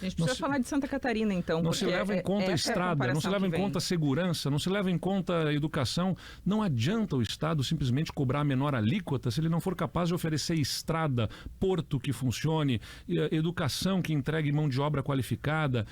A gente precisa falar de Santa Catarina, então. Não se leva em conta a estrada, não se leva em conta a segurança, não se leva em conta a educação. Não adianta o Estado simplesmente cobrar a menor alíquota se ele não for capaz de oferecer estrada, porto que funcione, educação que entregue mão de obra qualificada,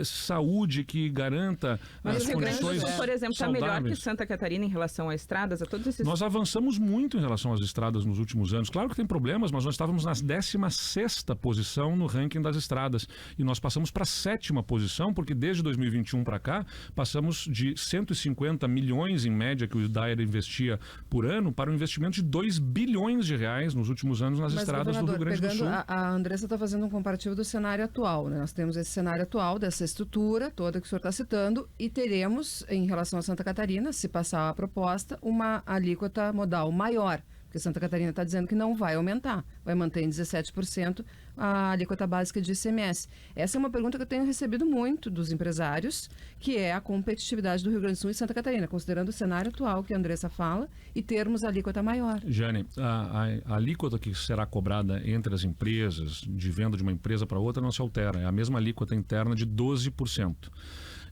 saúde que garanta as condições saudáveis. Por exemplo, está melhor que Santa Catarina em relação a estradas, a todos esses... Nós avançamos muito em relação às estradas nos últimos anos. Claro que tem problemas, mas nós estávamos na 16ª posição no ranking das estradas. E nós passamos para a 7ª posição, porque desde 2021 para cá, passamos de 150 milhões em média que o Daer investia por ano para um investimento de 2 bilhões de reais nos últimos anos nas estradas do Rio Grande do Sul. A Andressa está fazendo um comparativo do cenário atual, né? Nós temos esse cenário atual, dessa estrutura toda que o senhor está citando, e teremos, em relação a Santa Catarina, se passar a proposta, uma alíquota modal maior. Porque Santa Catarina está dizendo que não vai aumentar, vai manter em 17% a alíquota básica de ICMS. Essa é uma pergunta que eu tenho recebido muito dos empresários, que é a competitividade do Rio Grande do Sul e Santa Catarina, considerando o cenário atual que a Andressa fala, e termos a alíquota maior. Jane, a alíquota que será cobrada entre as empresas, de venda de uma empresa para outra, não se altera. É a mesma alíquota interna de 12%.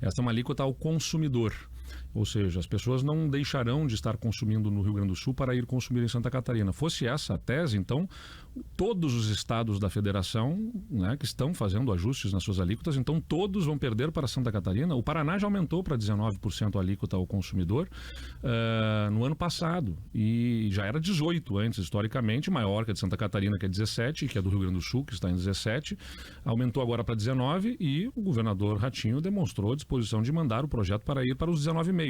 Essa é uma alíquota ao consumidor. Ou seja, as pessoas não deixarão de estar consumindo no Rio Grande do Sul para ir consumir em Santa Catarina. Fosse essa a tese, então, todos os estados da federação, né, que estão fazendo ajustes nas suas alíquotas, então todos vão perder para Santa Catarina. O Paraná já aumentou para 19% a alíquota ao consumidor no ano passado, e já era 18% antes, historicamente, maior que a de Santa Catarina, que é 17%, que é do Rio Grande do Sul, que está em 17%, aumentou agora para 19%, e o governador Ratinho demonstrou a disposição de mandar o projeto para ir para os 19,5%.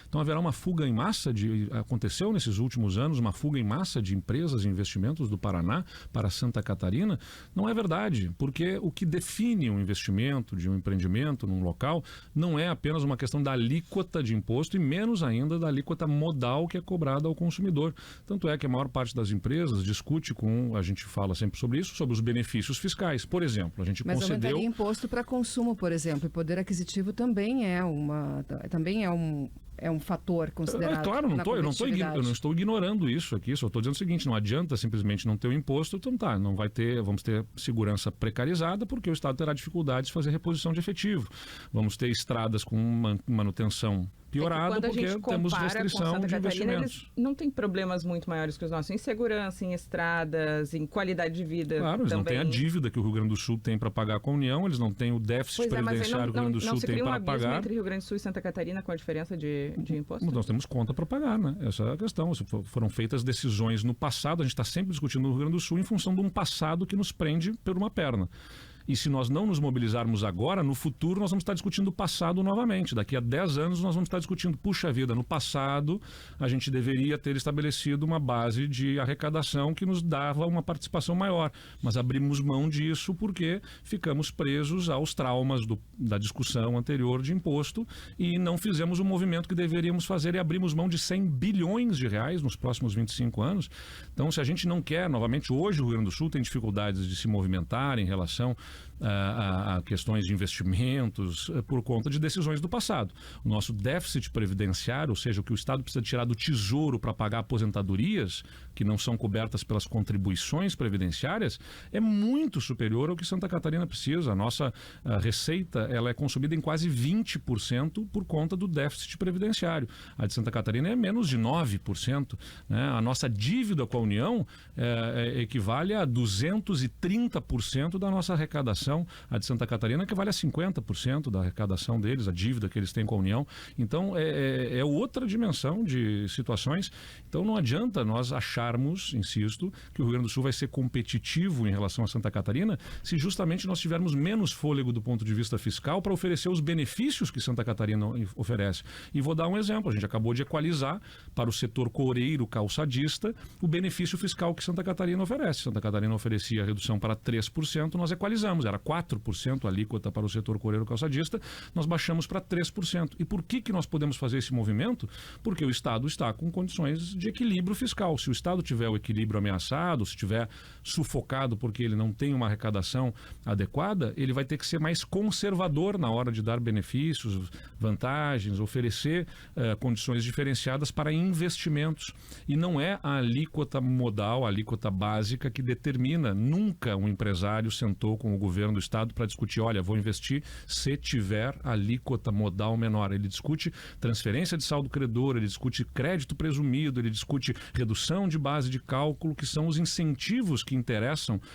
Então haverá uma fuga em massa, aconteceu nesses últimos anos uma fuga em massa de empresas e investimentos do Paraná para Santa Catarina. Não é verdade, porque o que define um investimento de um empreendimento num local não é apenas uma questão da alíquota de imposto e menos ainda da alíquota modal que é cobrada ao consumidor. Tanto é que a maior parte das empresas discute a gente fala sempre sobre isso, sobre os benefícios fiscais. Por exemplo, a gente concedeu... Mas aumentaria imposto para consumo, por exemplo, e poder aquisitivo também é um fator considerado. Claro, eu não estou ignorando isso aqui, só estou dizendo o seguinte: não adianta simplesmente não ter o imposto, então não vai ter, vamos ter segurança precarizada, porque o Estado terá dificuldades de fazer reposição de efetivo. Vamos ter estradas com manutenção piorada, porque temos restrição de investimentos. Eles não têm problemas muito maiores que os nossos, em segurança, em estradas, em qualidade de vida. Claro, eles também. Não têm a dívida que o Rio Grande do Sul tem para pagar com a União, eles não têm o déficit previdenciário que o Rio Grande do Sul tem para pagar. Não se cria um abismo entre Rio Grande do Sul e Santa Catarina com a diferença de imposto? Nós temos conta para pagar, né? Essa é a questão. Foram feitas decisões no passado, a gente está sempre discutindo no Rio Grande do Sul em função de um passado que nos prende por uma perna. E se nós não nos mobilizarmos agora, no futuro nós vamos estar discutindo o passado novamente. Daqui a 10 anos nós vamos estar discutindo, puxa vida, no passado a gente deveria ter estabelecido uma base de arrecadação que nos dava uma participação maior. Mas abrimos mão disso porque ficamos presos aos traumas da discussão anterior de imposto e não fizemos o movimento que deveríamos fazer e abrimos mão de 100 bilhões de reais nos próximos 25 anos. Então, se a gente não quer, novamente, hoje o Rio Grande do Sul tem dificuldades de se movimentar em relação a questões de investimentos por conta de decisões do passado. O nosso déficit previdenciário, ou seja, o que o Estado precisa tirar do tesouro para pagar aposentadorias, que não são cobertas pelas contribuições previdenciárias, é muito superior ao que Santa Catarina precisa. A nossa receita ela é consumida em quase 20% por conta do déficit previdenciário. A de Santa Catarina é menos de 9%. Né? A nossa dívida com a União equivale a 230% da nossa arrecadação. A de Santa Catarina equivale a 50% da arrecadação deles, a dívida que eles têm com a União. Então, é outra dimensão de situações. Então, não adianta nós acharmos, insisto, que o Rio Grande do Sul vai ser competitivo em relação a Santa Catarina se justamente nós tivermos menos fôlego do ponto de vista fiscal para oferecer os benefícios que Santa Catarina oferece. E vou dar um exemplo. A gente acabou de equalizar para o setor coureiro calçadista o benefício fiscal que Santa Catarina oferece. Santa Catarina oferecia a redução para 3%, nós equalizamos. Era 4% a alíquota para o setor coureiro calçadista, nós baixamos para 3%. E por que nós podemos fazer esse movimento? Porque o Estado está com condições de equilíbrio fiscal. Se o Estado tiver o equilíbrio ameaçado, se estiver sufocado porque ele não tem uma arrecadação adequada, ele vai ter que ser mais conservador na hora de dar benefícios, vantagens, oferecer condições diferenciadas para investimentos. E não é a alíquota modal, a alíquota básica que determina. Nunca um empresário sentou com o governo governo do estado para discutir, olha, vou investir se tiver alíquota modal menor. Ele discute transferência de saldo credor, ele discute crédito presumido, ele discute redução de base de cálculo, que são os incentivos que interessam